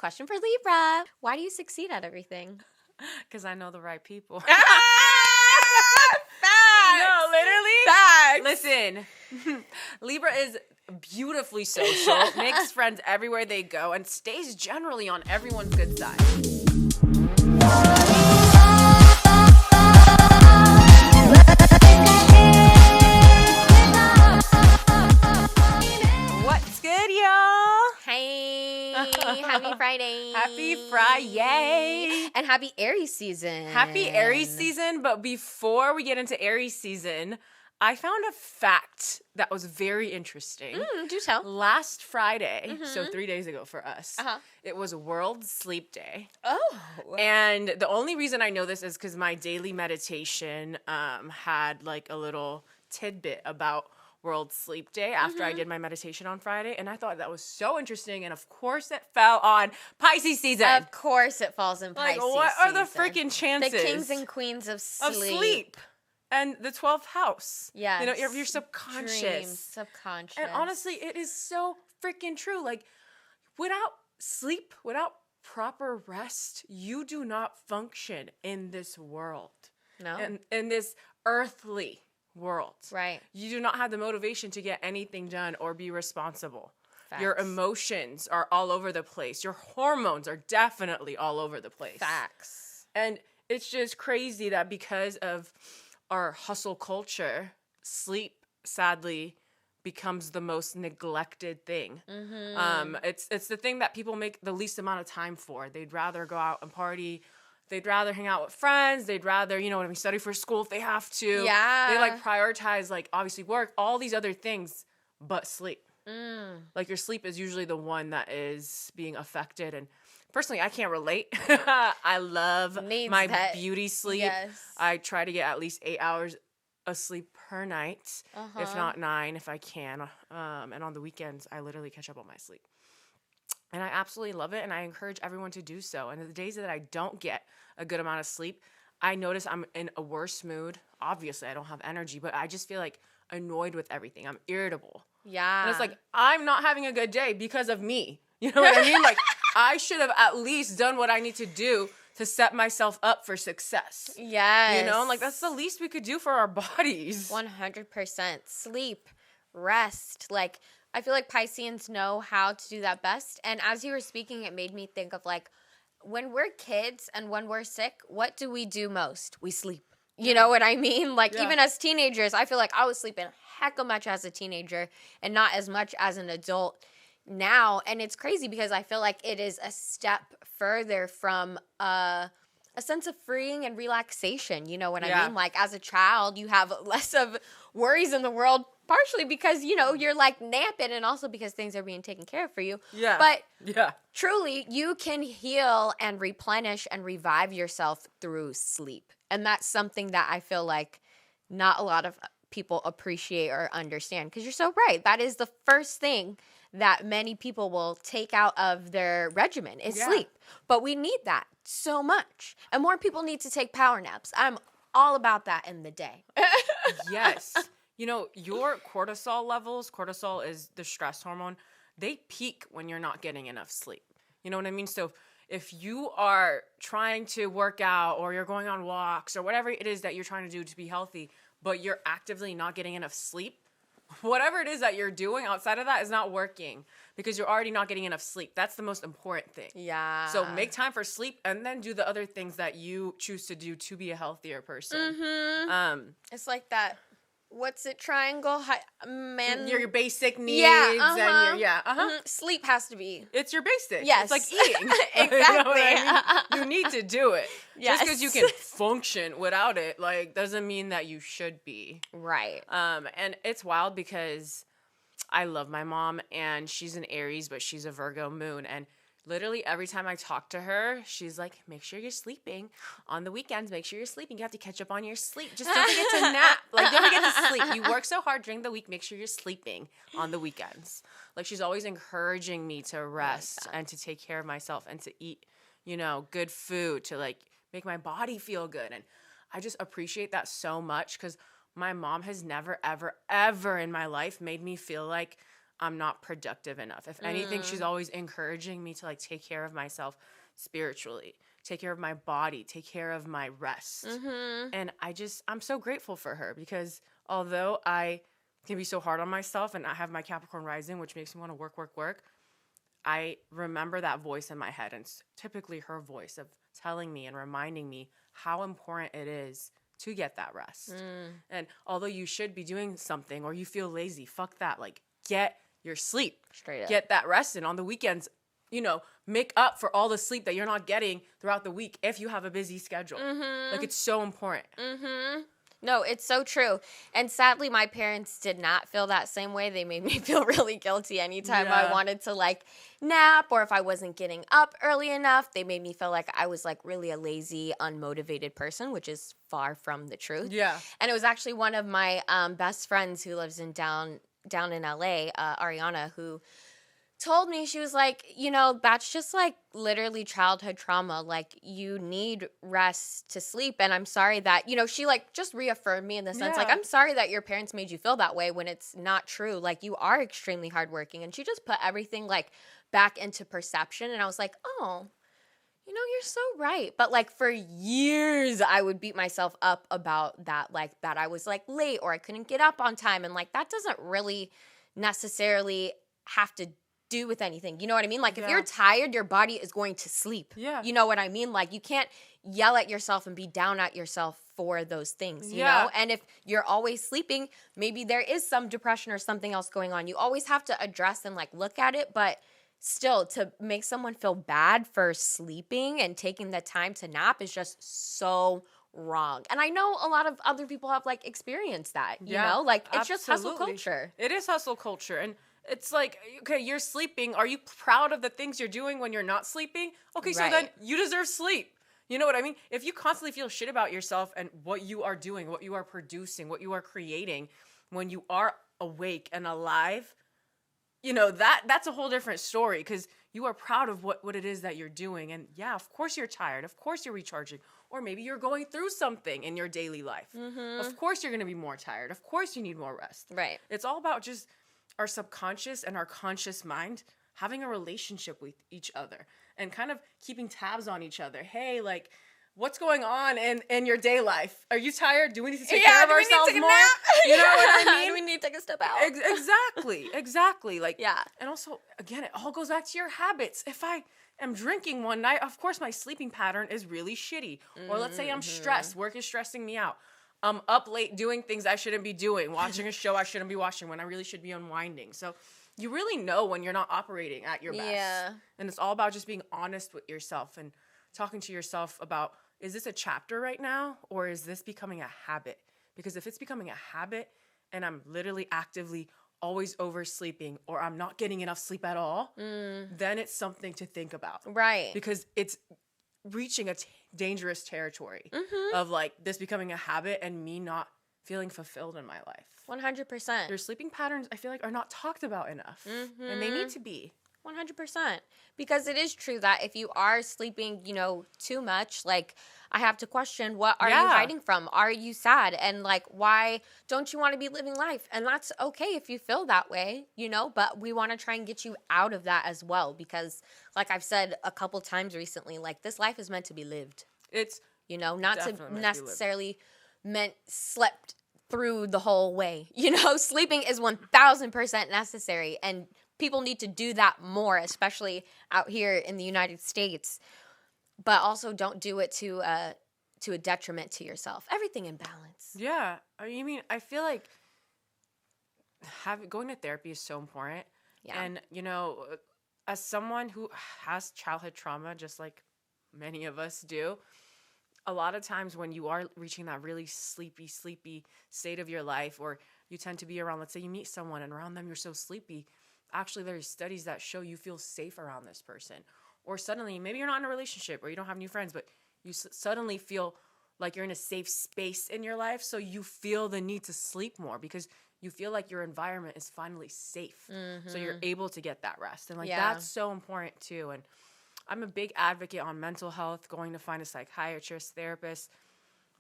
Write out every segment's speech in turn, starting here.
Question for Libra. Why do you succeed at everything? Because I know the right people. Facts! No, literally. Facts! Listen, Libra is beautifully social, makes friends everywhere they go, and stays generally on everyone's good side. What's good, y'all? Hey, happy Friday. Happy Friyayy. And happy Aries season. Happy Aries season, but before we get into Aries season, I found a fact that was very interesting. Do tell. Last Friday, so 3 days ago for us, Uh-huh. it was World Sleep Day. Oh. And the only reason I know this is because my daily meditation had like a little tidbit about World Sleep Day after I did my meditation on Friday. And I thought that was so interesting. And of course it fell on Pisces season. Of course it falls in Pisces Like, what are the season. freaking chances? The kings and queens of sleep. And the 12th house. Yes. You know, your subconscious. Dreams, subconscious. And honestly, it is so freaking true. Like, without sleep, without proper rest, you do not function in this world. No. And in this earthly world. Right. You do not have the motivation to get anything done or be responsible. Facts. Your emotions are all over the place. Your hormones are definitely all over the place. Facts. And it's just crazy that because of our hustle culture, sleep sadly becomes the most neglected thing. It's the thing that people make the least amount of time for. They'd rather go out and party. They'd rather hang out with friends. They'd rather, you know what I mean, study for school if they have to. Yeah. They like prioritize like obviously work, all these other things, but sleep. Like your sleep is usually the one that is being affected. And personally, I can't relate. I love Needs my that. beauty sleep. Yes. I try to get at least 8 hours of sleep per night, if not 9 if I can. And on the weekends, I literally catch up on my sleep. And I absolutely love it, and I encourage everyone to do so. And the days that I don't get a good amount of sleep, I notice I'm in a worse mood. Obviously, I don't have energy, but I just feel like annoyed with everything. I'm irritable. Yeah. And it's like, I'm not having a good day because of me. You know what I mean? Like, I should have at least done what I need to do to set myself up for success. Yes. You know? Like, that's the least we could do for our bodies. 100%. Sleep, rest. Like, I feel like Pisceans know how to do that best. And as you were speaking, it made me think of like, when we're kids and when we're sick, what do we do most? We sleep. You know what I mean? Like, even as teenagers, I feel like I was sleeping hecka much as a teenager and not as much as an adult now. And it's crazy because I feel like it is a step further from a sense of freeing and relaxation. You know what I mean? Like, as a child, you have less of worries in the world, partially because, you know, you're like napping and also because things are being taken care of for you. Yeah. But truly, you can heal and replenish and revive yourself through sleep. And that's something that I feel like not a lot of people appreciate or understand. Because you're so right. That is the first thing that many people will take out of their regimen is sleep. But we need that so much. And more people need to take power naps. I'm all about that in the day. Yes. You know, your cortisol levels, cortisol is the stress hormone, they peak when you're not getting enough sleep. You know what I mean? So if you are trying to work out or you're going on walks or whatever it is that you're trying to do to be healthy, but you're actively not getting enough sleep, whatever it is that you're doing outside of that is not working because you're already not getting enough sleep. That's the most important thing. Yeah. So make time for sleep and then do the other things that you choose to do to be a healthier person. It's like that. What's it? Triangle? Your basic needs. Yeah. And Sleep has to be. It's your basic. Yes. It's like eating. Exactly. You know what I mean? You need to do it. Yes. Just because you can function without it, like, doesn't mean that you should be. Right. And it's wild because I love my mom, and she's an Aries, but she's a Virgo moon, and literally every time I talk to her, she's like, make sure you're sleeping. On the weekends, make sure you're sleeping. You have to catch up on your sleep. Just don't forget to nap. Like, don't forget to sleep. You work so hard during the week. Make sure you're sleeping on the weekends. Like, she's always encouraging me to rest and to take care of myself and to eat, you know, good food to, like, make my body feel good. And I just appreciate that so much because my mom has never, ever, ever in my life made me feel like I'm not productive enough. If anything, she's always encouraging me to like take care of myself spiritually, take care of my body, take care of my rest. And I'm so grateful for her, because although I can be so hard on myself and I have my Capricorn rising, which makes me want to work, I remember that voice in my head, and it's typically her voice of telling me and reminding me how important it is to get that rest. And although you should be doing something or you feel lazy, fuck that. Like, get your sleep. Straight up. Get that rest in on the weekends. You know, make up for all the sleep that you're not getting throughout the week if you have a busy schedule. Like, it's so important. No, it's so true. And sadly, my parents did not feel that same way. They made me feel really guilty anytime I wanted to like nap, or if I wasn't getting up early enough. They made me feel like I was like really a lazy, unmotivated person, which is far from the truth. Yeah. And it was actually one of my best friends who lives in down in LA, Ariana, who told me, she was like, you know, that's just like literally childhood trauma. Like, you need rest to sleep. And I'm sorry that, you know, she like just reaffirmed me in the sense, like, I'm sorry that your parents made you feel that way when it's not true. Like, you are extremely hardworking. And she just put everything like back into perception. And I was like, oh, you know, you're so right. But like for years, I would beat myself up about that, like that I was like late or I couldn't get up on time. And like, that doesn't really necessarily have to do with anything. You know what I mean? Like, if you're tired, your body is going to sleep. Yeah. You know what I mean? Like, you can't yell at yourself and be down at yourself for those things, you know? And if you're always sleeping, maybe there is some depression or something else going on. You always have to address and like look at it, but still, to make someone feel bad for sleeping and taking the time to nap is just so wrong. And I know a lot of other people have like experienced that, you know? Like, it's just hustle culture. It is hustle culture. And it's like, okay, you're sleeping. Are you proud of the things you're doing when you're not sleeping? Okay, so then you deserve sleep. You know what I mean? If you constantly feel shit about yourself and what you are doing, what you are producing, what you are creating, when you are awake and alive, you know, that's a whole different story, because you are proud of what it is that you're doing. And yeah, of course you're tired. Of course you're recharging. Or maybe you're going through something in your daily life. Of course you're going to be more tired. Of course you need more rest. Right. It's all about just our subconscious and our conscious mind having a relationship with each other and kind of keeping tabs on each other. Hey, like, what's going on in your day life? Are you tired? Do we need to take care of ourselves more? You know what I mean? Do we need to take a step out? Exactly. Like, and also, again, it all goes back to your habits. If I am drinking one night, of course my sleeping pattern is really shitty. Or let's say I'm stressed. Work is stressing me out. I'm up late doing things I shouldn't be doing, watching a show I shouldn't be watching when I really should be unwinding. So you really know when you're not operating at your best. Yeah. And it's all about just being honest with yourself and talking to yourself about, is this a chapter right now, or is this becoming a habit? Because if it's becoming a habit and I'm literally actively always oversleeping, or I'm not getting enough sleep at all, then it's something to think about. Right. Because it's reaching a dangerous territory of like this becoming a habit and me not feeling fulfilled in my life. 100%. Your sleeping patterns, I feel like, are not talked about enough. And they need to be. 100%. Because it is true that if you are sleeping, you know, too much, like, I have to question, what are you hiding from? Are you sad? And like, why don't you want to be living life? And that's okay if you feel that way, you know, but we want to try and get you out of that as well. Because like I've said a couple times recently, like, this life is meant to be lived. It's, you know, not to necessarily slept through the whole way. You know, sleeping is 1000% necessary, and people need to do that more, especially out here in the United States. But also don't do it to a detriment to yourself. Everything in balance. Yeah. I mean, I feel like going to therapy is so important. Yeah. And, you know, as someone who has childhood trauma, just like many of us do, a lot of times when you are reaching that really sleepy state of your life, or you tend to be around, let's say you meet someone and around them you're so sleepy, actually there's studies that show you feel safe around this person. Or suddenly, maybe you're not in a relationship or you don't have new friends, but you suddenly feel like you're in a safe space in your life. So you feel the need to sleep more because you feel like your environment is finally safe. So you're able to get that rest. And like, that's so important too. And I'm a big advocate on mental health, going to find a psychiatrist, therapist.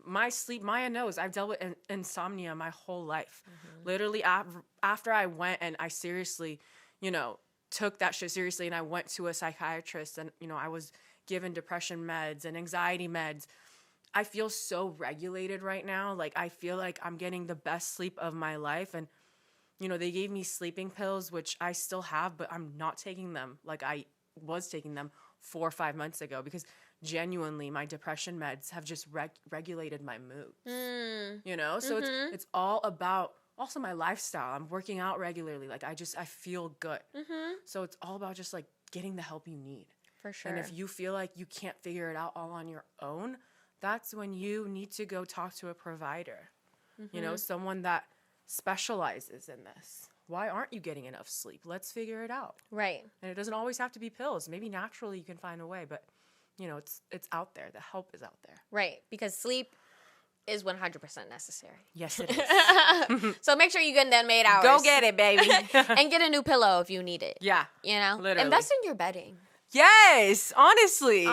My sleep, Maya knows, I've dealt with insomnia my whole life. Literally, after I went and I seriously took that shit seriously and I went to a psychiatrist and, I was given depression meds and anxiety meds. I feel so regulated right now. Like, I feel like I'm getting the best sleep of my life. And, they gave me sleeping pills, which I still have, but I'm not taking them like I was taking them 4 or 5 months ago because genuinely my depression meds have just regulated my mood. So it's all about also my lifestyle. I'm working out regularly. Like, I feel good. So it's all about just like getting the help you need. For sure. And if you feel like you can't figure it out all on your own, that's when you need to go talk to a provider, someone that specializes in this. Why aren't you getting enough sleep? Let's figure it out. Right. And it doesn't always have to be pills. Maybe naturally you can find a way, but it's out there. The help is out there. Right. Because sleep is 100% necessary. Yes, it is. So make sure you get them 8 hours. Go get it, baby. And get a new pillow if you need it. Yeah. Literally. Invest in your bedding. Yes, honestly.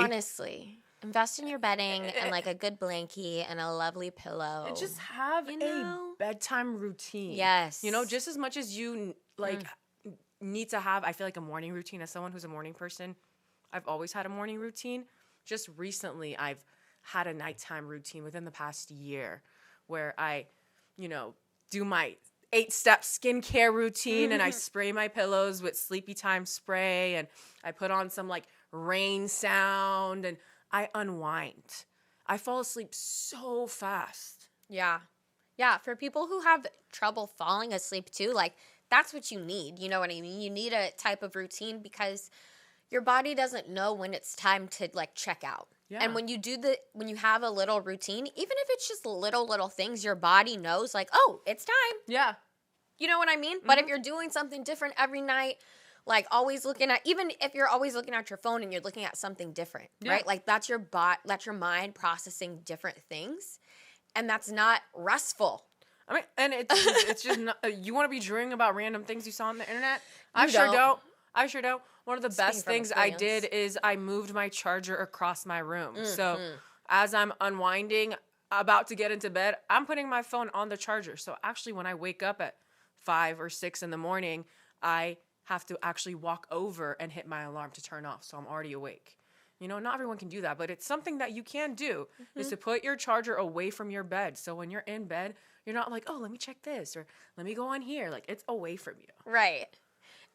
Invest in your bedding and like a good blankie and a lovely pillow. And just have a bedtime routine. Yes. Just as much as you need to have, I feel like, a morning routine. As someone who's a morning person, I've always had a morning routine. Just recently, I've had a nighttime routine within the past year where I, do my 8-step skincare routine and I spray my pillows with sleepy time spray and I put on some like rain sound and I unwind. I fall asleep so fast. Yeah. Yeah. For people who have trouble falling asleep too, like that's what you need. You know what I mean? You need a type of routine because your body doesn't know when it's time to like check out. Yeah. And when you have a little routine, even if it's just little things, your body knows like, oh, it's time. Yeah. You know what I mean? Mm-hmm. But if you're doing something different every night, like always looking at, even if you're always looking at your phone and you're looking at something different, right? Like that's your mind processing different things. And that's not restful. I mean, and it's just not, you want to be dreaming about random things you saw on the internet? I sure don't. One of the best things I did is I moved my charger across my room. So as I'm unwinding, about to get into bed, I'm putting my phone on the charger. So actually when I wake up at 5 or 6 in the morning, I have to actually walk over and hit my alarm to turn off. So I'm already awake. Not everyone can do that, but it's something that you can do is to put your charger away from your bed. So when you're in bed, you're not like, oh, let me check this or let me go on here. Like it's away from you. Right.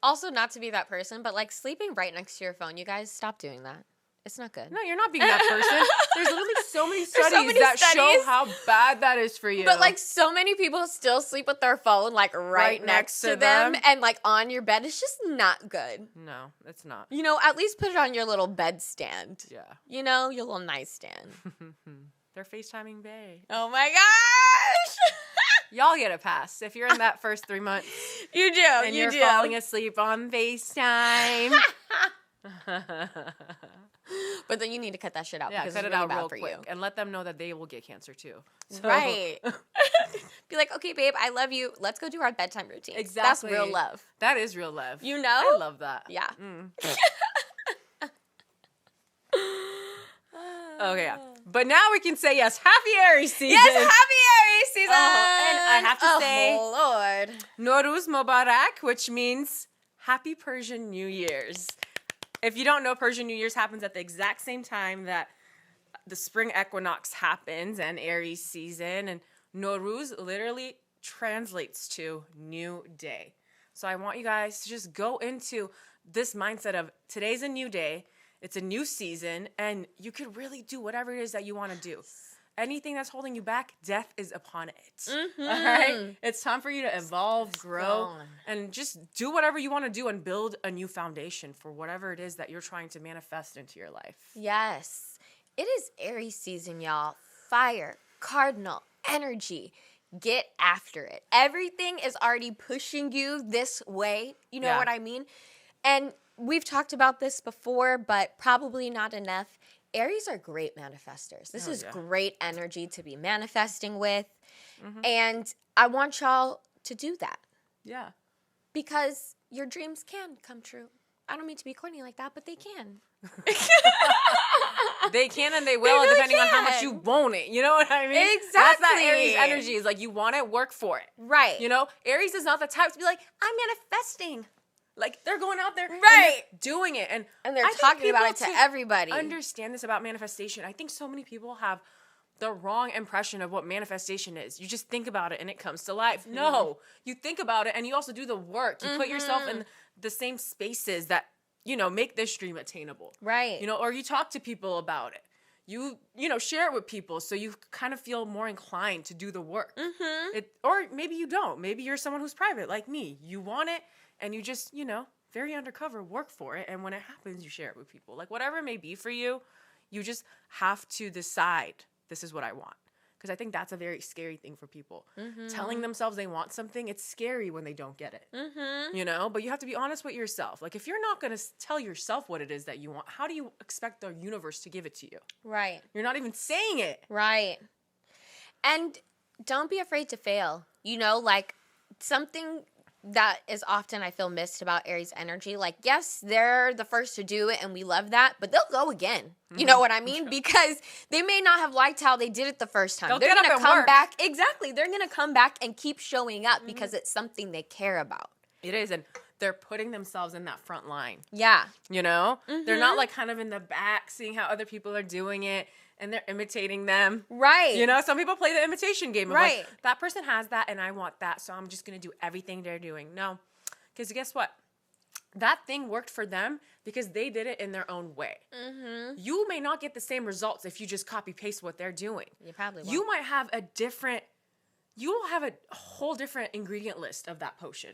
Also, not to be that person, but like sleeping right next to your phone. You guys stop doing that. It's not good. No, you're not being that person. There's literally so many studies that show how bad that is for you. But like so many people still sleep with their phone like right next to them and like on your bed. It's just not good. No, it's not. At least put it on your little bed stand. Yeah. Your little nightstand. They're FaceTiming Bae. Oh my gosh. Y'all get a pass if you're in that first 3 months. You do. And you're falling asleep on FaceTime. But then you need to cut that shit out. Yeah, because cut it's it really out bad real for quick. you. And let them know that they will get cancer too. So. Right. Be like, okay, babe, I love you. Let's go do our bedtime routine. Exactly. That's real love. That is real love. I love that. Yeah. Okay, yeah. But now we can say yes. Happy Aries season. Yes, happy Aries season. And I have to say, Lord. Nowruz Mubarak, which means Happy Persian New Year's. If you don't know, Persian New Year's happens at the exact same time that the spring equinox happens and Aries season. And Nowruz literally translates to new day. So I want you guys to just go into this mindset of today's a new day. It's a new season, and you could really do whatever it is that you want to do. Anything that's holding you back, death is upon it. Mm-hmm. All right? It's time for you to evolve, grow, and just do whatever you want to do and build a new foundation for whatever it is that you're trying to manifest into your life. Yes. It is Aries season, y'all. Fire, cardinal, energy. Get after it. Everything is already pushing you this way. You know what I mean? And we've talked about this before, but probably not enough. Aries are great manifestors. This is great energy to be manifesting with. Mm-hmm. And I want y'all to do that. Yeah. Because your dreams can come true. I don't mean to be corny like that, but they can. They can and they will, really depending on how much you want it. You know what I mean? Exactly. That's that Aries energy. Is like you want it, work for it. Right. Aries is not the type to be like, I'm manifesting. Like, they're going out there Right. and they're doing it. And they're I think talking about it people to everybody. Understand this about manifestation. I think so many people have the wrong impression of what manifestation is. You just think about it and it comes to life. No, you think about it and you also do the work. You put yourself in the same spaces that, you know, make this dream attainable. Right. You know, or you talk to people about it. You know, share it with people so you kind of feel more inclined to do the work. Or maybe you don't. Maybe you're someone who's private like me. You want it and you just, you know, very undercover, work for it. And when it happens, you share it with people. Like, whatever it may be for you, you just have to decide, this is what I want. Because I think that's a very scary thing for people. Telling themselves they want something, it's scary when they don't get it. You know? But you have to be honest with yourself. Like, if you're not going to tell yourself what it is that you want, how do you expect the universe to give it to you? Right. You're not even saying it. Right. And don't be afraid to fail. You know, like, something that is often, I feel, missed about Aries energy. Like, yes, they're the first to do it, and we love that, but they'll go again. You know what I mean? Because they may not have liked how they did it the first time. They're going to come back. Exactly. They're going to come back and keep showing up because it's something they care about. It is, and they're putting themselves in that front line. Yeah. You know? They're not, like, kind of in the back, seeing how other people are doing it, and they're imitating them. Right. You know, some people play the imitation game of right. Like, that person has that and I want that, so I'm just going to do everything they're doing. No. Because guess what? That thing worked for them because they did it in their own way. You may not get the same results if you just copy paste what they're doing. You probably won't. You might have you'll have a whole different ingredient list of that potion.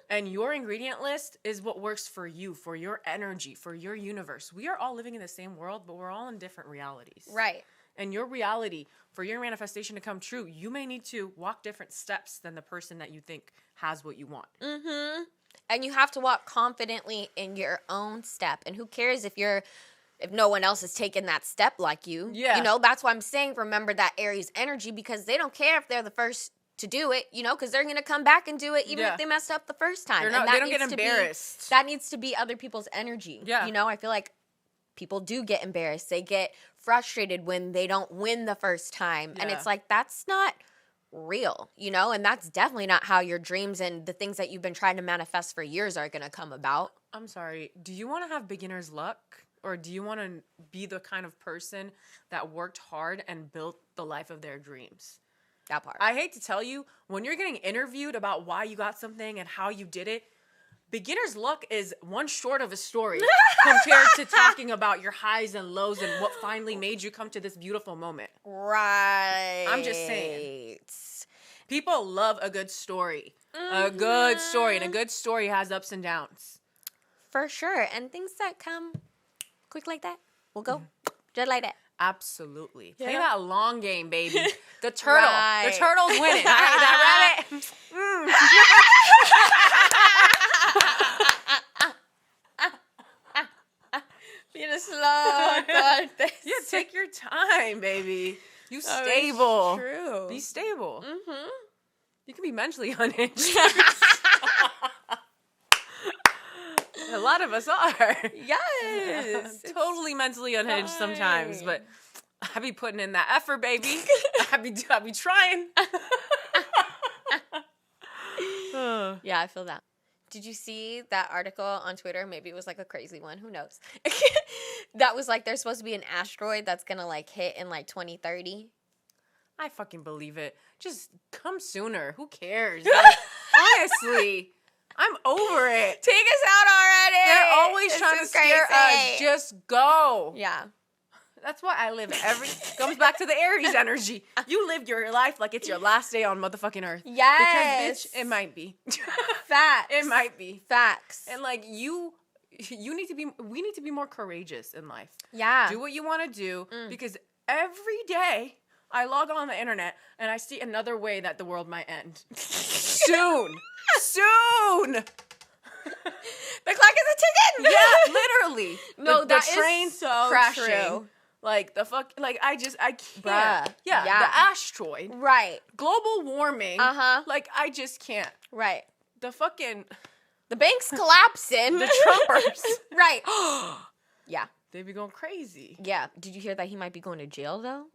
And your ingredient list is what works for you, for your energy, for your universe. We are all living in the same world, but we're all in different realities. Right. And your reality, for your manifestation to come true, you may need to walk different steps than the person that you think has what you want. And you have to walk confidently in your own step. And who cares if no one else is taking that step like you. Yeah. You know, that's why I'm saying remember that Aries energy, because they don't care if they're the first to do it, you know, because they're going to come back and do it even if they messed up the first time. They don't get embarrassed. That needs to be other people's energy. Yeah. You know, I feel like people do get embarrassed. They get frustrated when they don't win the first time. Yeah. And it's like, that's not real, you know, and that's definitely not how your dreams and the things that you've been trying to manifest for years are going to come about. I'm sorry. Do you want to have beginner's luck? Or do you want to be the kind of person that worked hard and built the life of their dreams? That part. I hate to tell you, when you're getting interviewed about why you got something and how you did it, beginner's luck is one short of a story compared to talking about your highs and lows and what finally made you come to this beautiful moment. Right. I'm just saying. People love a good story. A good story. And a good story has ups and downs. For sure. And things that come quick like that will go just like that. Absolutely. Yeah. Play that long game, baby. The turtle. Right. The turtle's winning. All right, that rabbit. Be slow. Yeah, take your time, baby. You stable. True. Be stable. You can be mentally unhinged. A lot of us are. Yes. Totally mentally unhinged sometimes, but I be putting in that effort, baby. I be trying. Yeah, I feel that. Did you see that article on Twitter? Maybe it was like a crazy one. Who knows? That was like there's supposed to be an asteroid that's going to like hit in like 2030. I fucking believe it. Just come sooner. Who cares? Like, honestly, I'm over it. Take us out already. They're always trying to scare us. Just go. Yeah. That's why I live comes back to the Aries energy. You live your life like it's your last day on motherfucking Earth. Yes. Because, bitch, it might be. Facts. It might be. Facts. And, like, we need to be more courageous in life. Yeah. Do what you want to do because every day I log on the internet and I see another way that the world might end. Soon. The clock is ticking. Yeah, literally. No, the is train's so crashing. true. Like, I can't. Bruh. Yeah, Yeah. the asteroid. Right. Global warming. Uh-huh. Like, I just can't. Right. The fucking... The bank's collapsing. The Trumpers. Right. Yeah. They be going crazy. Yeah. Did you hear that he might be going to jail, though?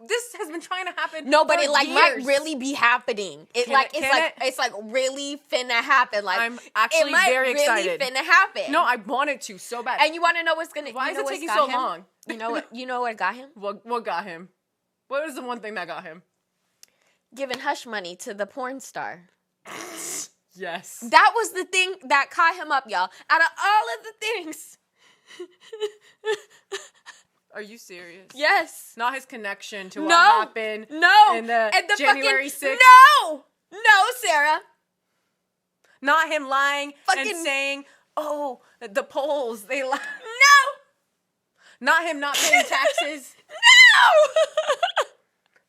This has been trying to happen. No, but for it like years. might really be happening. It's like really finna happen. Like I'm actually it might very really excited. finna happen. No, I want it to so bad. And you want to know what's gonna? Why you is know it what's taking got so him? long? You know what? You know what got him? What got him? What was the one thing that got him? Giving hush money to the porn star. Yes. That was the thing that caught him up, y'all. Out of all of the things. Are you serious? Yes. Not his connection to what No. happened. No. In the January 6th. No, Sarah. Not him lying and Fucking- saying, "Oh, the polls, they lie." No. Not him not paying taxes. No.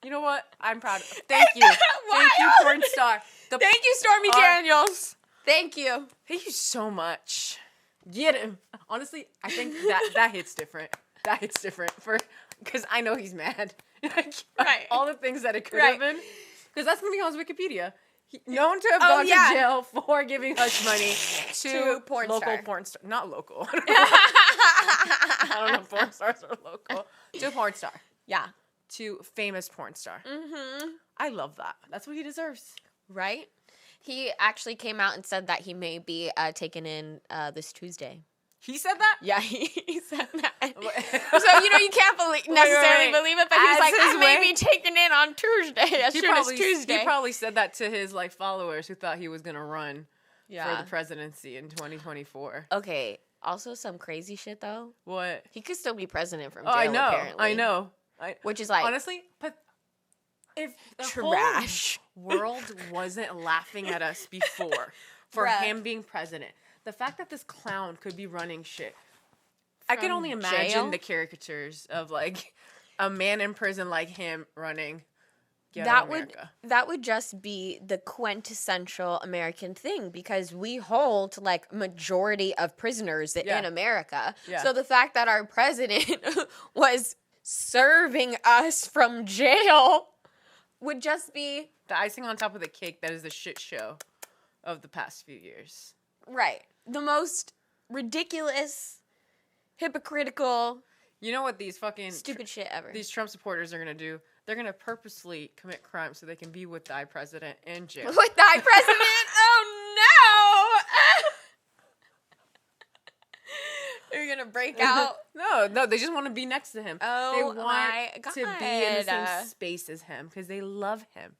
You know what? I'm proud of. Thank you. Thank you, porn star. Thank you, Stormy Daniels. Thank you. Thank you so much. Get him. Honestly, I think that hits different. That hits different because I know he's mad. Right. All the things that it could Right. have been. Because that's going to be on his Wikipedia. Known to have Oh, gone yeah. to jail for giving hush money to porn local star. porn star. Not local. I don't know if porn stars are local. To a porn star. Yeah. To famous porn star. Mm-hmm. I love that. That's what he deserves. Right? He actually came out and said that he may be taken in this Tuesday. He said that? Yeah, he said that. So, you can't necessarily believe it, but he's As like, I his may way- be taken in on Tuesday, as soon as Tuesday. He probably said that to his followers who thought he was going to run Yeah. for the presidency in 2024. Okay, also some crazy shit, though. What? He could still be president from Oh, jail, I know. apparently. I know. Which is like, Honestly, but if the trash. whole world wasn't laughing at us before for Bruh. him being president, the fact that this clown could be running shit, I can From only imagine jail? the caricatures of a man in prison like him running. Ghetto that America. would just be the quintessential American thing, because we hold majority of prisoners Yeah. in America. Yeah. So the fact that our president was serving us from jail would just be The icing on top of the cake that is the shit show of the past few years. right. The most ridiculous, hypocritical, You know what these fucking stupid shit ever. these Trump supporters are gonna do? They're gonna purposely commit crimes so they can be with thy president in jail. With thy president? Oh no! You're gonna break out. No, they just want to be next to him. Oh they want my to be in the God. same space as him because they love him.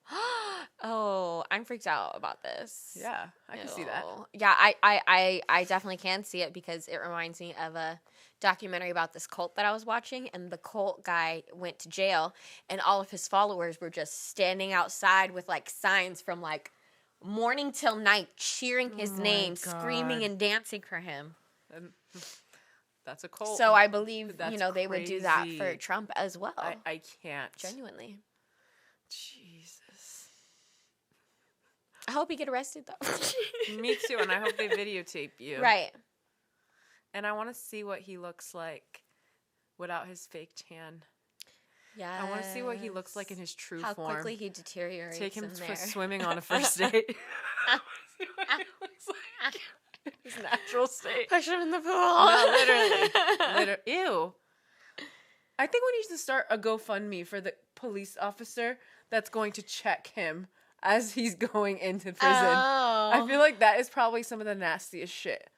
Oh, I'm freaked out about this. Yeah, I can see that. Ew. Yeah, I definitely can see it, because it reminds me of a documentary about this cult that I was watching, and the cult guy went to jail, and all of his followers were just standing outside with signs from morning till night, cheering his my name, God. screaming and dancing for him. And that's a cult. So I believe That's they would do that crazy. for Trump as well. I can't. Genuinely. Jesus. I hope he get arrested though. Me too, and I hope they videotape you. Right. And I want to see what he looks like without his fake tan. Yeah. I want to see what he looks like in his true How form. quickly he deteriorates. Take him in for there. swimming on a first date. See what he looks like. His natural state. Push him in the pool. No, literally. Ew. I think we need to start a GoFundMe for the police officer that's going to check him as he's going into prison. Oh. I feel like that is probably some of the nastiest shit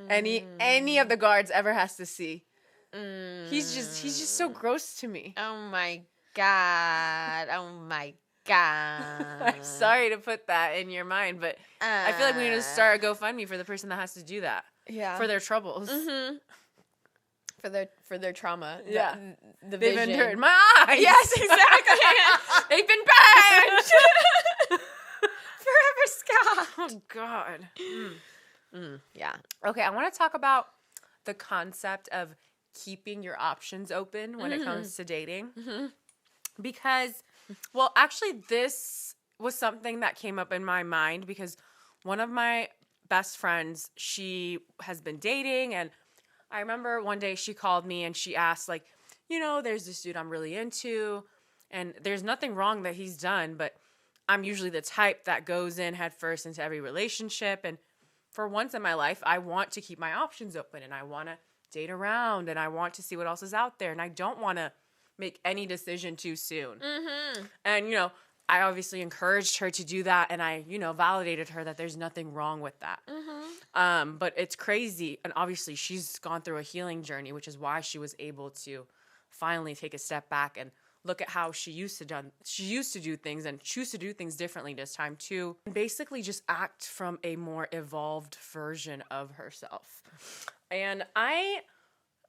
any of the guards ever has to see. He's just so gross to me. Oh my God. Oh my God. I'm sorry to put that in your mind, but I feel like we need to start a GoFundMe for the person that has to do that. Yeah. For their troubles. Mm-hmm. For their trauma. Yeah. The They've vision. endured my eyes. Yes, exactly. They've been banned. Forever Scott. Oh God. Yeah. Okay, I want to talk about the concept of keeping your options open when it comes to dating. Because, well, actually, this was something that came up in my mind because one of my best friends, she has been dating, and I remember one day she called me and she asked, there's this dude I'm really into, and there's nothing wrong that he's done, but I'm usually the type that goes in head first into every relationship, and for once in my life, I want to keep my options open, and I want to date around, and I want to see what else is out there, and I don't want to make any decision too soon. Mm-hmm. And, you know, I obviously encouraged her to do that, and I, you know, validated her that there's nothing wrong with that. Mm-hmm. But it's crazy, and obviously she's gone through a healing journey, which is why she was able to finally take a step back and look at how she used to do things and choose to do things differently this time too. And basically just act from a more evolved version of herself. And I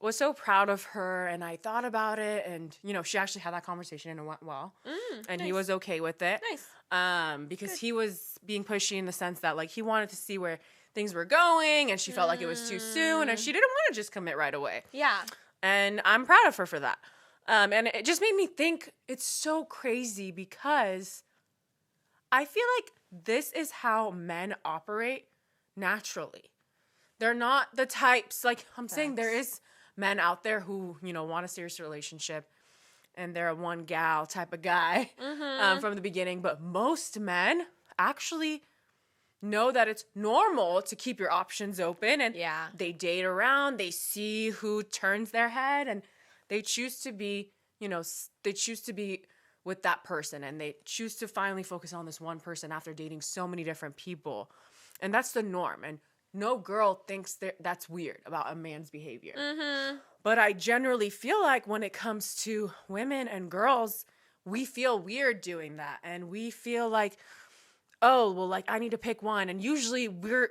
was so proud of her, and I thought about it, and, you know, she actually had that conversation and it went well. And nice. He was okay with it. Nice. Because he was being pushy in the sense that, like, he wanted to see where things were going, and she felt like it was too soon, and she didn't want to just commit right away. Yeah. And I'm proud of her for that. And it just made me think, it's so crazy because I feel like this is how men operate naturally. They're not the types, like I'm saying, there is men out there who, you know, want a serious relationship and they're a one gal type of guy from the beginning. But most men actually know that it's normal to keep your options open, and they date around, they see who turns their head, and they choose to be, you know, they choose to be with that person, and they choose to finally focus on this one person after dating so many different people. And that's the norm. And no girl thinks that's weird about a man's behavior. But I generally feel like when it comes to women and girls, we feel weird doing that. And we feel like, oh, well, like, I need to pick one. And usually we're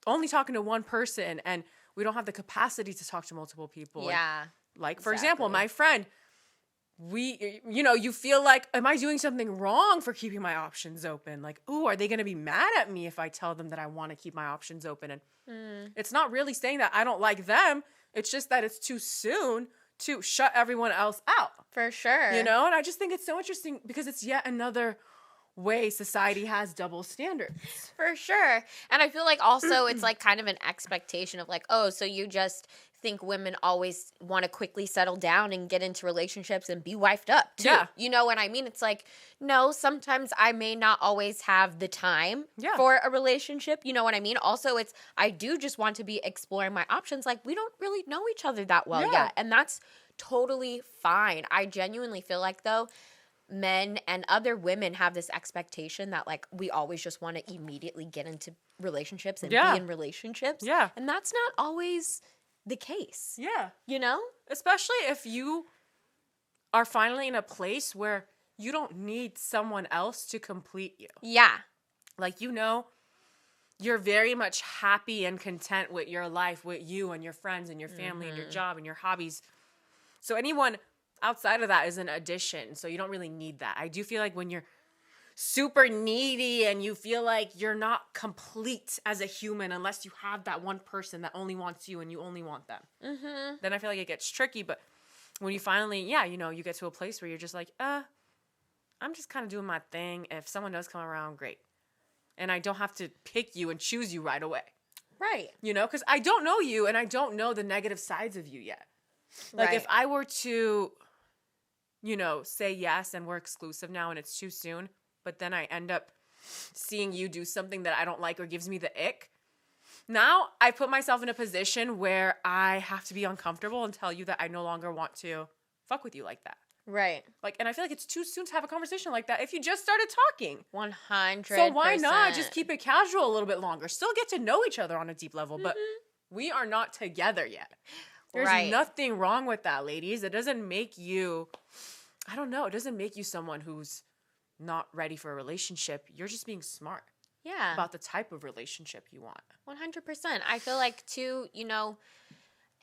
only talking to one person, and we don't have the capacity to talk to multiple people. Yeah. And, like, for example, my friend, you know, you feel like, am I doing something wrong for keeping my options open? Like, ooh, are they going to be mad at me if I tell them that I want to keep my options open? And it's not really saying that I don't like them. It's just that it's too soon to shut everyone else out. For sure. You know, and I just think it's so interesting because it's yet another way society has double standards. For sure. And I feel like also it's like kind of an expectation of like, oh, so you just think women always want to quickly settle down and get into relationships and be wifed up too. Yeah. You know what I mean? It's like, no, sometimes I may not always have the time for a relationship. You know what I mean? Also, I do just want to be exploring my options. Like, we don't really know each other that well yet. And that's totally fine. I genuinely feel like, though, men and other women have this expectation that, like, we always just want to immediately get into relationships and be in relationships. Yeah. And that's not always the case. Yeah. You know? Especially if you are finally in a place where you don't need someone else to complete you. Yeah. Like, you know, you're very much happy and content with your life, with you and your friends and your family and your job and your hobbies. So anyone outside of that is an addition. So you don't really need that. I do feel like when you're super needy and you feel like you're not complete as a human unless you have that one person that only wants you and you only want them, then I feel like it gets tricky. But when you finally, you know, you get to a place where you're just like, I'm just kind of doing my thing. If someone does come around, great. And I don't have to pick you and choose you right away. Right. You know, because I don't know you and I don't know the negative sides of you yet. Like, if I were to, you know, say yes and we're exclusive now and it's too soon, but then I end up seeing you do something that I don't like or gives me the ick, now I put myself in a position where I have to be uncomfortable and tell you that I no longer want to fuck with you like that. Right. Like, and I feel like it's too soon to have a conversation like that if you just started talking. 100%. So why not just keep it casual a little bit longer? Still get to know each other on a deep level, but we are not together yet. There's nothing wrong with that, ladies. It doesn't make you, I don't know, it doesn't make you someone who's not ready for a relationship. You're just being smart. Yeah. About the type of relationship you want. 100%. I feel like, too, you know,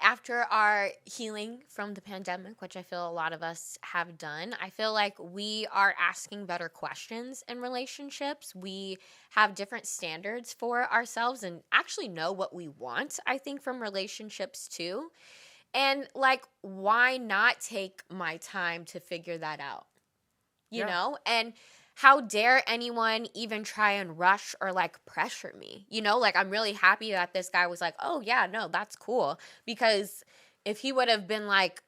after our healing from the pandemic, which I feel a lot of us have done, I feel like we are asking better questions in relationships. We have different standards for ourselves and actually know what we want, I think, from relationships, too. And, like, why not take my time to figure that out? You know? And how dare anyone even try and rush or, like, pressure me? You know? Like, I'm really happy that this guy was like, oh, yeah, no, that's cool. Because if he would have been like,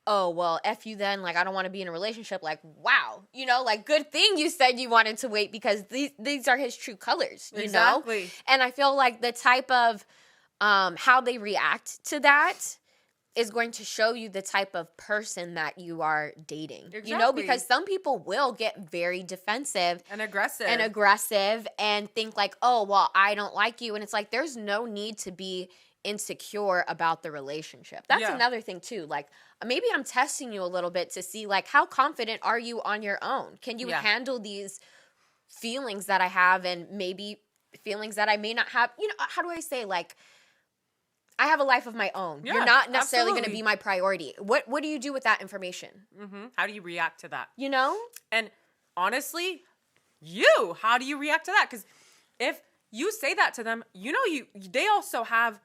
oh, well, F you then, like, I don't want to be in a relationship, like, wow. You know? Like, good thing you said you wanted to wait because these are his true colors, you know? And I feel like the type of how they react to that is going to show you the type of person that you are dating. Exactly. You know, because some people will get very defensive and aggressive and think like, oh, well, I don't like you. And it's like, there's no need to be insecure about the relationship. That's another thing too. Like, maybe I'm testing you a little bit to see like, how confident are you on your own? Can you handle these feelings that I have, and maybe feelings that I may not have? You know, how do I say, like, I have a life of my own. You're not necessarily going to be my priority. What do you do with that information? How do you react to that? You know? And honestly, how do you react to that? Because if you say that to them, you know, they also have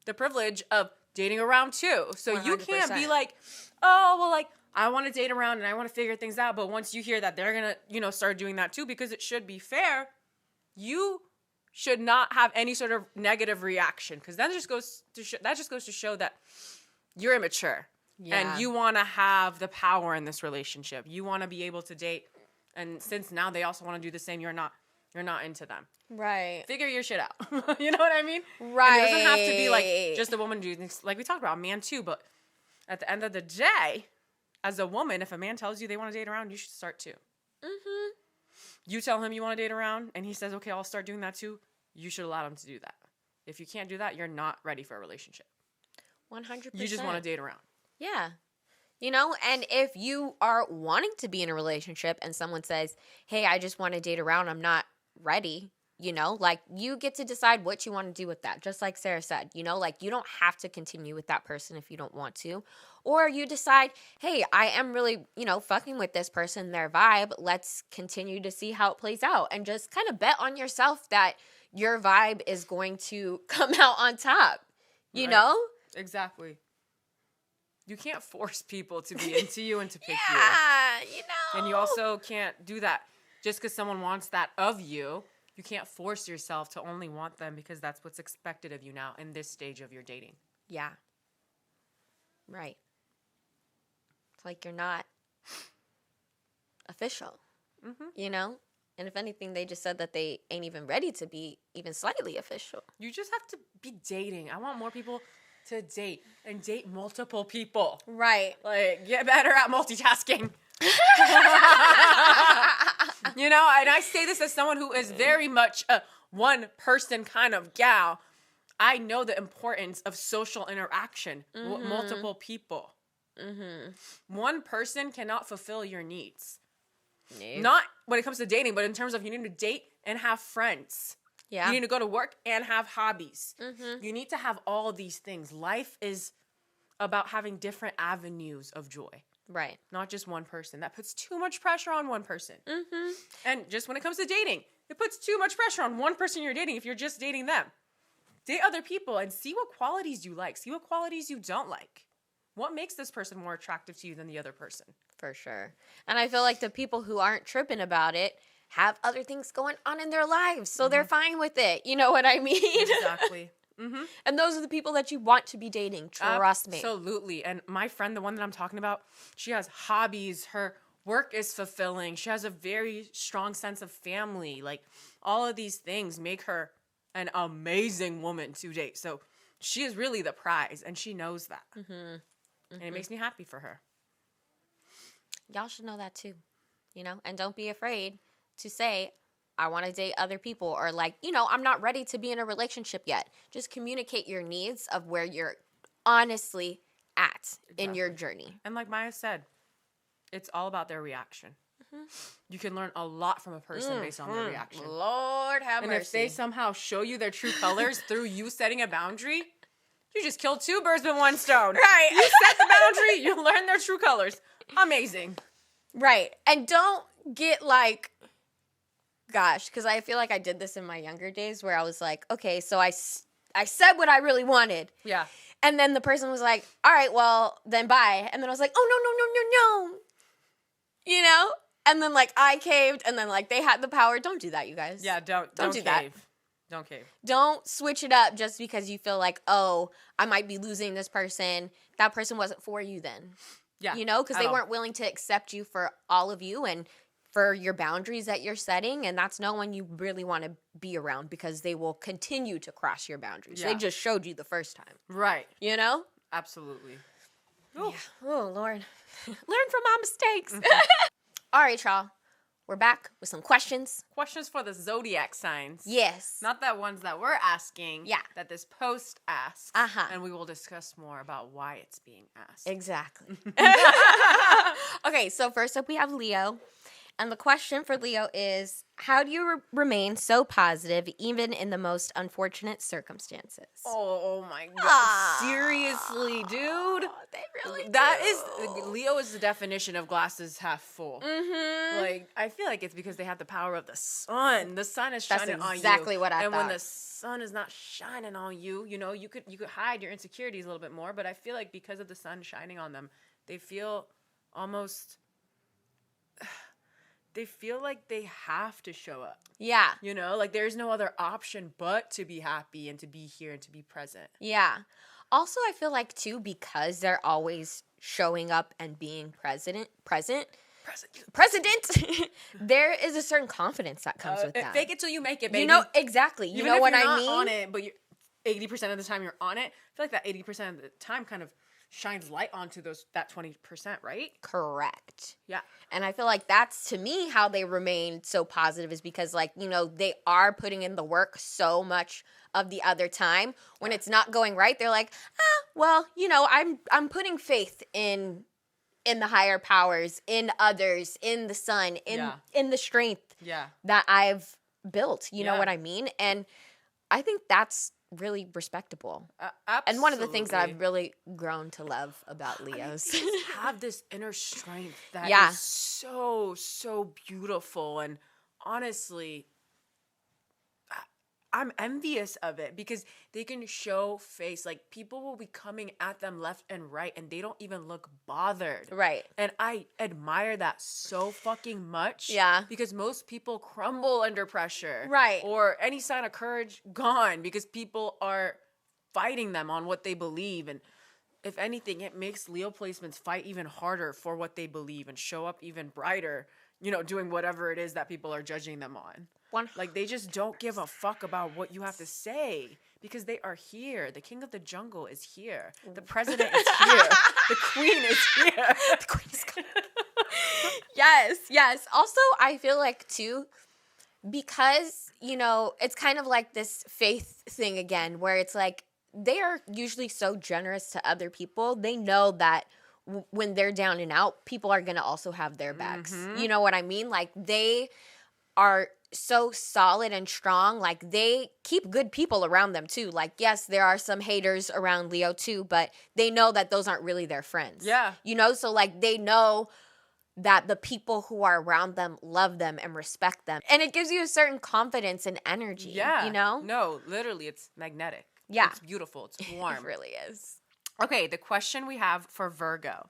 the privilege of dating around too. So 100%. You can't be like, oh, well, like, I want to date around and I want to figure things out. But once you hear that they're going to, you know, start doing that too, because it should be fair, you should not have any sort of negative reaction. Because that just goes to show that you're immature. And you want to have the power in this relationship. You want to be able to date. And since now they also want to do the same, you're not into them. Right. Figure your shit out. You know what I mean? Right. And it doesn't have to be like just a woman doing things. Like we talked about, man too. But at the end of the day, as a woman, if a man tells you they want to date around, you should start too. You tell him you want to date around, and he says, okay, I'll start doing that too. You should allow him to do that. If you can't do that, you're not ready for a relationship. 100%. You just want to date around. Yeah. You know, and if you are wanting to be in a relationship and someone says, hey, I just want to date around, I'm not ready, you know, like, you get to decide what you want to do with that. Just like Sarah said, you know, like, you don't have to continue with that person if you don't want to. Or you decide, hey, I am really, you know, fucking with this person, their vibe. Let's continue to see how it plays out. And just kind of bet on yourself that your vibe is going to come out on top, you know? Exactly. You can't force people to be into you and to pick you. You know. And you also can't do that just because someone wants that of you. You can't force yourself to only want them because that's what's expected of you now in this stage of your dating. Yeah. Right. It's like you're not official, you know? And if anything, they just said that they ain't even ready to be even slightly official. You just have to be dating. I want more people to date and date multiple people. Right. Like, get better at multitasking. You know, and I say this as someone who is very much a one-person kind of gal. I know the importance of social interaction with multiple people. One person cannot fulfill your needs. No. Not when it comes to dating, but in terms of you need to date and have friends. Yeah. You need to go to work and have hobbies. You need to have all these things. Life is about having different avenues of joy. Right. Not just one person. That puts too much pressure on one person. And just when it comes to dating, it puts too much pressure on one person you're dating if you're just dating them. Date other people and see what qualities you like. See what qualities you don't like. What makes this person more attractive to you than the other person? For sure. And I feel like the people who aren't tripping about it have other things going on in their lives, so they're fine with it. You know what I mean? Exactly. And those are the people that you want to be dating. Trust me. Absolutely. And my friend, the one that I'm talking about, she has hobbies. Her work is fulfilling. She has a very strong sense of family. Like, all of these things make her an amazing woman to date. So she is really the prize, and she knows that. And it makes me happy for her. Y'all should know that too, you know? And don't be afraid to say, I want to date other people, or like, you know, I'm not ready to be in a relationship yet. Just communicate your needs of where you're honestly at in your journey. And like Maya said, it's all about their reaction. You can learn a lot from a person based on their reaction. Lord have mercy. And if they somehow show you their true colors through you setting a boundary, you just killed two birds with one stone. Right. You set the boundary, you learn their true colors. Amazing. Right. And don't get like, gosh, because I feel like I did this in my younger days where I was like, okay, so I said what I really wanted. Yeah. And then the person was like, all right, well, then bye. And then I was like, oh, no. You know? And then like I caved, and then like they had the power. Don't do that, you guys. Yeah, don't do cave. That. Don't cave. Don't switch it up just because you feel like, oh, I might be losing this person. That person wasn't for you then. Yeah. You know, because they weren't willing to accept you for all of you and for your boundaries that you're setting. And that's no one you really want to be around, because they will continue to cross your boundaries. Yeah. They just showed you the first time. Right. You know? Absolutely. Ooh. Yeah. Oh, Lord. Learn from my mistakes. All right, y'all. We're back with some questions. Questions for the zodiac signs. Yes. Not the ones that we're asking. Yeah. That this post asks. Uh-huh. And we will discuss more about why it's being asked. Exactly. Okay, so first up we have Leo. And the question for Leo is, how do you remain so positive even in the most unfortunate circumstances? Oh my God. Seriously, dude. They really Leo is the definition of glasses half full. Mm-hmm. Like, I feel like it's because they have the power of the sun. The sun is shining on you. That's exactly what I And thought. when the sun is not shining on you, you know, you could hide your insecurities a little bit more. But I feel like because of the sun shining on them, they feel almost... They feel like they have to show up. Yeah. You know, like there's no other option but to be happy and to be here and to be present. Yeah. Also, I feel like, too, because they're always showing up and being present, there is a certain confidence that comes with that. Fake it till you make it, baby. You know, exactly. You know what I mean? Even if you're not on it, but 80% of the time you're on it, I feel like that 80% of the time kind of shines light onto that 20%, right? Correct. Yeah. And I feel like that's, to me, how they remain so positive is because, like, you know, they are putting in the work so much of the other time. When it's not going right, they're like, well, you know, I'm putting faith in the higher powers, in others, in the sun, in the strength that I've built. You know what I mean? And I think that's really respectable. Absolutely. And one of the things that I've really grown to love about Leos. They just have this inner strength that is so beautiful. And honestly, I'm envious of it because they can show face. Like, people will be coming at them left and right and they don't even look bothered. Right. And I admire that so fucking much. Yeah. Because most people crumble under pressure. Right. Or any sign of courage gone because people are fighting them on what they believe. And if anything, it makes Leo placements fight even harder for what they believe and show up even brighter, you know, doing whatever it is that people are judging them on. Like, they just don't give a fuck about what you have to say because they are here. The king of the jungle is here. The president is here. The queen is here. The queen is coming. Yes. Also, I feel like, too, because, you know, it's kind of like this faith thing again, where it's like they are usually so generous to other people. They know that when they're down and out, people are going to also have their backs. Mm-hmm. You know what I mean? Like, they are so solid and strong. Like, they keep good people around them too. Like, yes, there are some haters around Leo too, but they know that those aren't really their friends. Yeah. You know, so like they know that the people who are around them love them and respect them. And it gives you a certain confidence and energy. Yeah. You know? No, literally, it's magnetic. Yeah. It's beautiful. It's warm. It really is. Okay, the question we have for Virgo.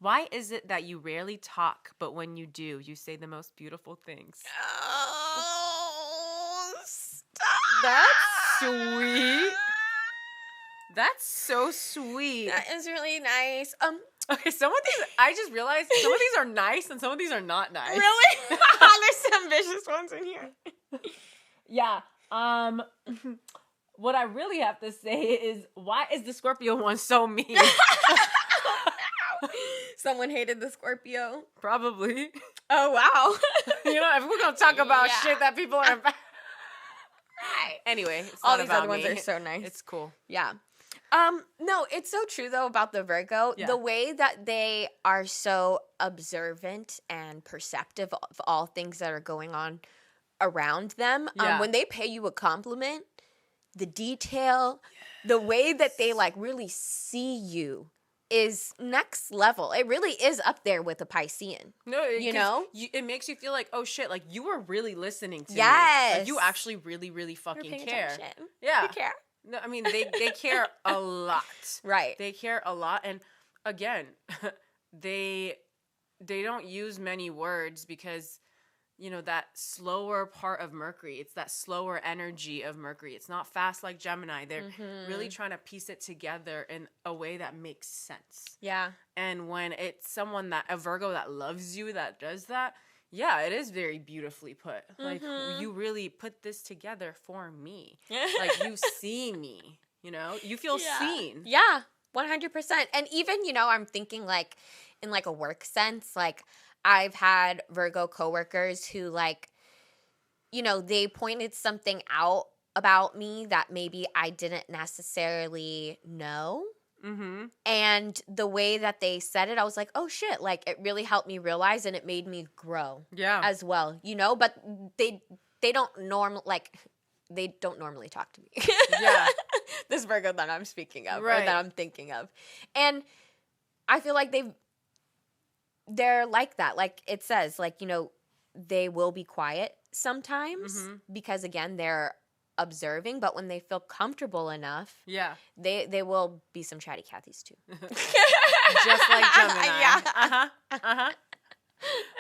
Why is it that you rarely talk, but when you do, you say the most beautiful things? Oh, stop. That's sweet. That's so sweet. That is really nice. Okay, some of these, I just realized some of these are nice and some of these are not nice. Really? There's some vicious ones in here. Yeah. What I really have to say is, why is the Scorpio one so mean? Someone hated the Scorpio. Probably. Oh, wow. You know, if we're going to talk about shit that people are... Right. Anyway, it's all not these about other ones me. are so nice. It's cool. Yeah. No, it's so true, though, about the Virgo. Yeah. The way that they are so observant and perceptive of all things that are going on around them. Yeah. When they pay you a compliment, the detail, the way that they, like, really see you is next level. It really is up there with a Piscean. No, you know? It makes you feel like, oh, shit, like, you were really listening to me. Like, you actually really, really fucking care. Attention. Yeah. You care. No, I mean, they care a lot. Right. They care a lot. And, again, they don't use many words because... you know, that slower part of Mercury. It's that slower energy of Mercury. It's not fast like Gemini. They're really trying to piece it together in a way that makes sense. Yeah. And when it's someone a Virgo that loves you that does that, yeah, it is very beautifully put. Like, you really put this together for me. Like, you see me, you know? You feel seen. Yeah. 100%. And even, I'm thinking like in like a work sense, like I've had Virgo coworkers who like, they pointed something out about me that maybe I didn't necessarily know. Mm-hmm. And the way that they said it, I was like, oh shit, like it really helped me realize and it made me grow as well, but they don't they don't normally talk to me. Yeah. This Virgo that I'm speaking of, right. or that I'm thinking of. And I feel like they're like that. Like it says, like, they will be quiet sometimes because again, they're observing, but when they feel comfortable enough, they will be some chatty Cathys too. Just like Gemini. Yeah.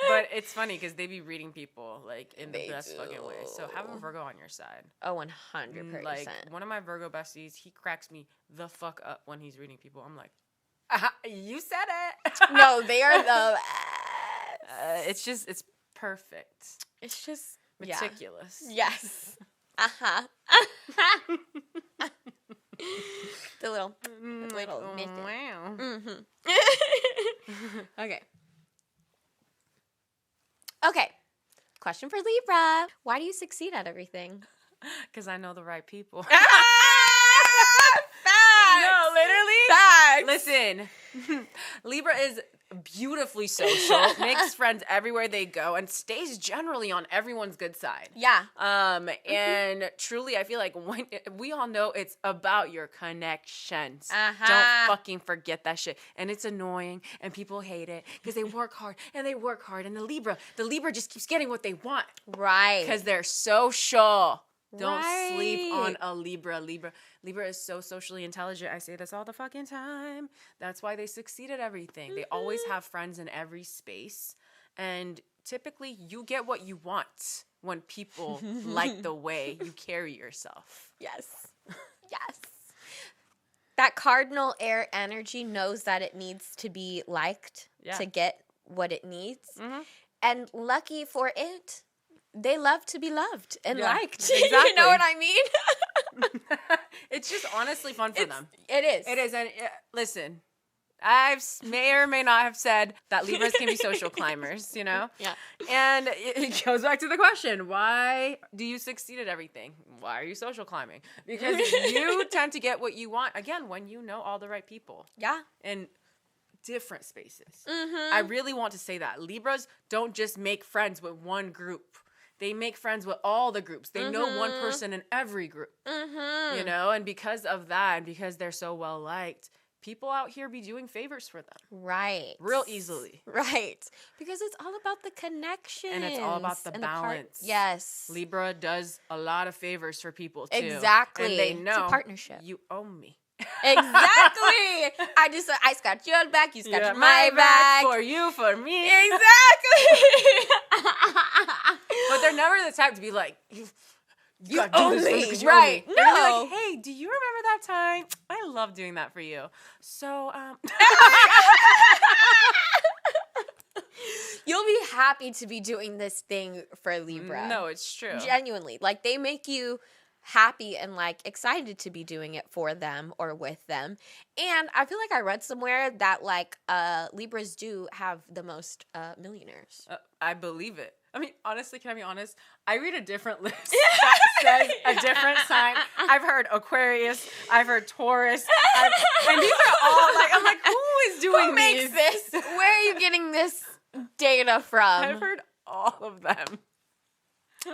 But it's funny because they be reading people like in the best fucking way. So have a Virgo on your side. Oh, 100%. Like one of my Virgo besties, he cracks me the fuck up when he's reading people. I'm like, you said it. No, they are the it's perfect. It's just meticulous. Yeah. Yes. The little wow. Okay. Okay. Question for Libra. Why do you succeed at everything? Because I know the right people. Facts. No, literally. Facts. Listen, Libra is beautifully social, makes friends everywhere they go, and stays generally on everyone's good side. Yeah. And truly, I feel like when we all know it's about your connections. Uh-huh. Don't fucking forget that shit. And it's annoying, and people hate it because they work hard, and the Libra just keeps getting what they want. Right. Because they're social. Don't Right. sleep on a Libra. Libra is so socially intelligent. I say this all the fucking time. That's why they succeed at everything. They always have friends in every space. And typically you get what you want when people like the way you carry yourself. Yes. Yes. That cardinal air energy knows that it needs to be liked to get what it needs. Mm-hmm. And lucky for it, they love to be loved and liked. Exactly. You know what I mean? It's just honestly fun for them. It is. It is. And listen, I may or may not have said that Libras can be social climbers, Yeah. And it goes back to the question, why do you succeed at everything? Why are you social climbing? Because you tend to get what you want, again, when you know all the right people. Yeah. In different spaces. Mm-hmm. I really want to say that. Libras don't just make friends with one group. They make friends with all the groups. They know one person in every group, and because of that, and because they're so well liked, people out here be doing favors for them. Right. Real easily. Right. Because it's all about the connection. And it's all about the balance. Yes. Libra does a lot of favors for people, too. Exactly. And they know it's a partnership. You owe me. Exactly. I got your back, you got my back. For you, for me. Exactly. But they're never the type to be like, you owe me, right? No. No. Like, hey, do you remember that time? I love doing that for you. So, You'll be happy to be doing this thing for Libra. No, it's true. Genuinely. Like, they make you happy and, like, excited to be doing it for them or with them. And I feel like I read somewhere that, like, Libras do have the most millionaires. I believe it. I mean, honestly, can I be honest? I read a different list that says a different sign. I've heard Aquarius. I've heard Taurus. And these are all, like, I'm like, who is doing Who makes this? Where are you getting this data from? I've heard all of them.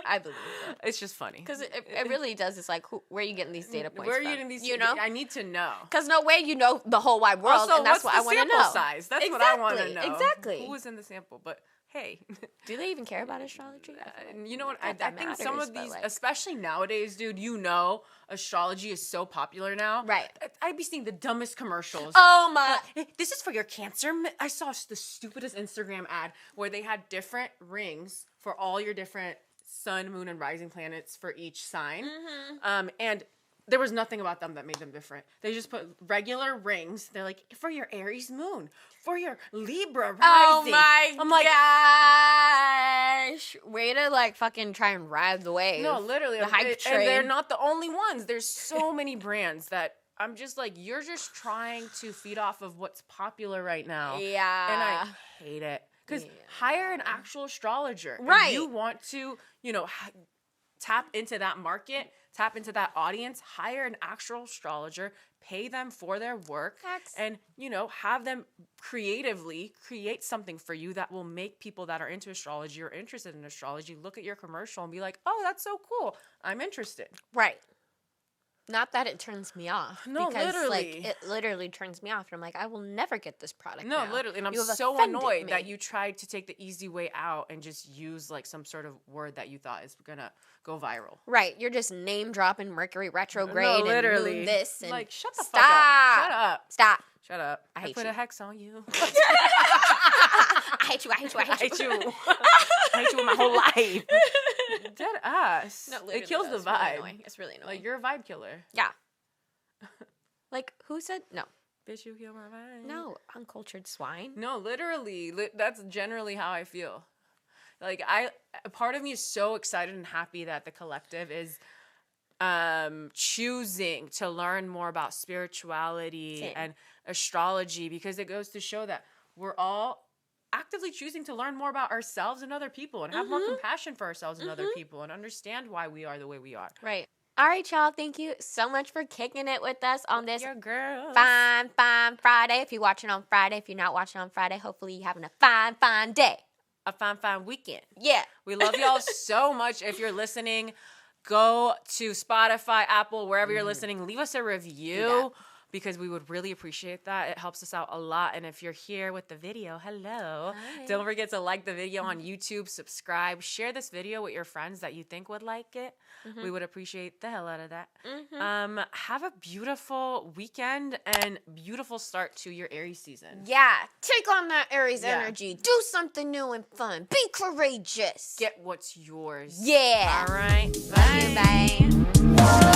I believe it. It's just funny. Because it really does. It's like, where are you getting these data points Where are from? you getting these? You know? I need to know. Because no way you know the whole wide world, Also, and that's what I want to know. What's the sample size? That's what I want to know. Exactly. Who was in the sample? But hey. Do they even care about astrology? You know what? I think matters, some of these, especially nowadays, dude, astrology is so popular now. Right. I'd be seeing the dumbest commercials. Oh my. This is for your Cancer. I saw the stupidest Instagram ad where they had different rings for all your different sun, moon, and rising planets for each sign. Mm-hmm. And there was nothing about them that made them different. They just put regular rings. They're like, for your Aries moon, for your Libra rising. Oh my I'm like, gosh. Way to like fucking try and ride the wave. No, literally. The hype train. And they're not the only ones. There's so many brands that I'm just like, you're just trying to feed off of what's popular right now. Yeah. And I hate it. Because hire an actual astrologer. Right. If you want to, tap into that market, tap into that audience, hire an actual astrologer, pay them for their work, and, have them creatively create something for you that will make people that are into astrology or interested in astrology look at your commercial and be like, oh, that's so cool. I'm interested. Right. Not that it turns me off. No, because, literally. it literally turns me off. And I'm like, I will never get this product No, now. literally. And I'm You have so offended annoyed me. that you tried to take the easy way out and just use, like, some sort of word that you thought is going to go viral. Right. You're just name dropping Mercury retrograde No, literally. and moon this. And like, shut the stop. fuck up. Shut up. Stop. Shut up. I hate put you. a hex on you. I hate you. I hate you. I I hate hate you. you. I hate you with my whole life. Dead ass. No, it kills the It's really vibe. annoying. It's really annoying. Like, you're a vibe killer. Yeah. Like, who said no? Bitch, you kill my vibe. No, uncultured swine. No, literally. That's generally how I feel. Like, a part of me is so excited and happy that the collective is choosing to learn more about spirituality and astrology, because it goes to show that we're all actively choosing to learn more about ourselves and other people and have more compassion for ourselves and other people and understand why we are the way we are. Right. All right, y'all. Thank you so much for kicking it with us on this Your girls. fine Friday. If you're watching on Friday, if you're not watching on Friday, hopefully you're having a fine day. A fine weekend. Yeah. We love y'all so much. If you're listening, go to Spotify, Apple, wherever you're listening. Leave us a review because we would really appreciate that. It helps us out a lot. And if you're here with the video, hello. Hi. Don't forget to like the video on YouTube, subscribe, share this video with your friends that you think would like it. We would appreciate the hell out of that. Have a beautiful weekend and beautiful start to your Aries season. Yeah. Take on that Aries Yeah. energy. Do something new and fun. Be courageous. Get what's yours. Yeah. All right. Bye. Bye.